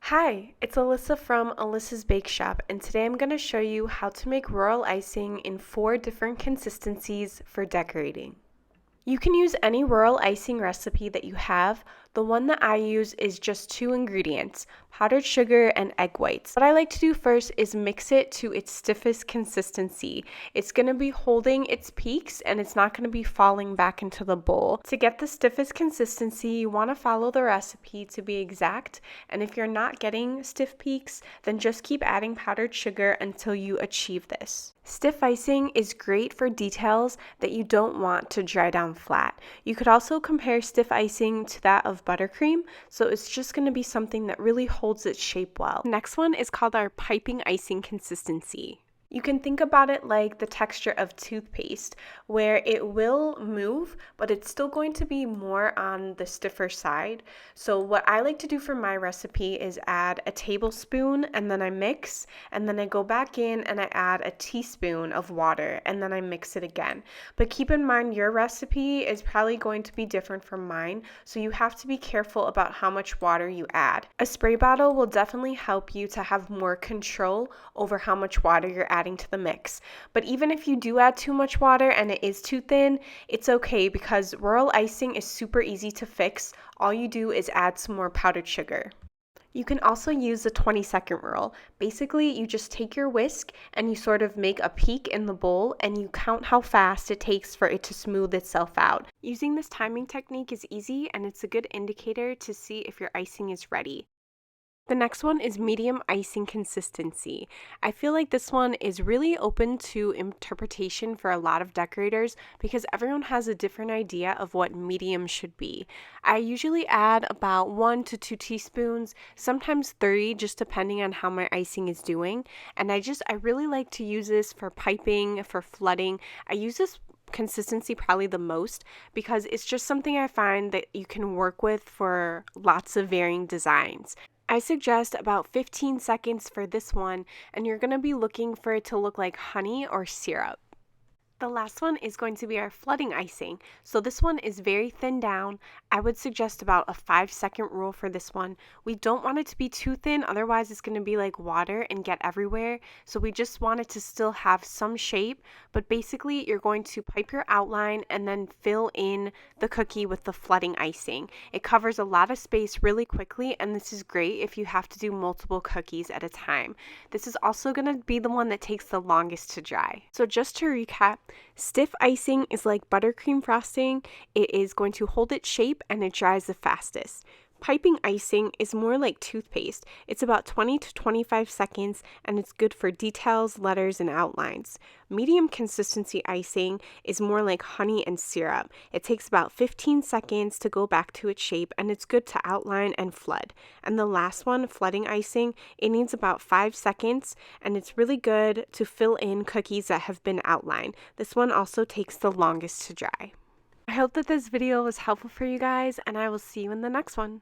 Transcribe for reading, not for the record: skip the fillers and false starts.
Hi, it's Alyssa from Alyssa's Bake Shop, and today I'm going to show you how to make royal icing in 4 different consistencies for decorating. You can use any royal icing recipe that you have. The one that I use is just 2 ingredients, powdered sugar and egg whites. What I like to do first is mix it to its stiffest consistency. It's going to be holding its peaks and it's not going to be falling back into the bowl. To get the stiffest consistency, you want to follow the recipe to be exact, and if you're not getting stiff peaks, then just keep adding powdered sugar until you achieve this. Stiff icing is great for details that you don't want to dry down flat. You could also compare stiff icing to that of buttercream, so it's just going to be something that really holds its shape well. Next one is called our piping icing consistency. You can think about it like the texture of toothpaste, where it will move, but it's still going to be more on the stiffer side. So what I like to do for my recipe is add a tablespoon and then I mix, and then I go back in and I add a teaspoon of water and then I mix it again. But keep in mind your recipe is probably going to be different from mine, so you have to be careful about how much water you add. A spray bottle will definitely help you to have more control over how much water you're adding to the mix. But even if you do add too much water and it is too thin, it's okay because royal icing is super easy to fix. All you do is add some more powdered sugar. You can also use the 20-second rule. Basically, you just take your whisk and you sort of make a peak in the bowl and you count how fast it takes for it to smooth itself out. Using this timing technique is easy and it's a good indicator to see if your icing is ready. The next one is medium icing consistency. I feel like this one is really open to interpretation for a lot of decorators because everyone has a different idea of what medium should be. I usually add about 1 to 2 teaspoons, sometimes 3, just depending on how my icing is doing. And I really like to use this for piping, for flooding. I use this consistency probably the most because it's just something I find that you can work with for lots of varying designs. I suggest about 15 seconds for this one, and you're going to be looking for it to look like honey or syrup. The last one is going to be our flooding icing. So this one is very thin down. I would suggest about a 5-second rule for this one. We don't want it to be too thin, otherwise it's going to be like water and get everywhere. So we just want it to still have some shape, but basically you're going to pipe your outline and then fill in the cookie with the flooding icing. It covers a lot of space really quickly, and this is great if you have to do multiple cookies at a time. This is also going to be the one that takes the longest to dry. So just to recap, stiff icing is like buttercream frosting. It is going to hold its shape and it dries the fastest. Piping icing is more like toothpaste. It's about 20 to 25 seconds and it's good for details, letters, and outlines. Medium consistency icing is more like honey and syrup. It takes about 15 seconds to go back to its shape and it's good to outline and flood. And the last one, flooding icing, it needs about 5 seconds and it's really good to fill in cookies that have been outlined. This one also takes the longest to dry. I hope that this video was helpful for you guys, and I will see you in the next one.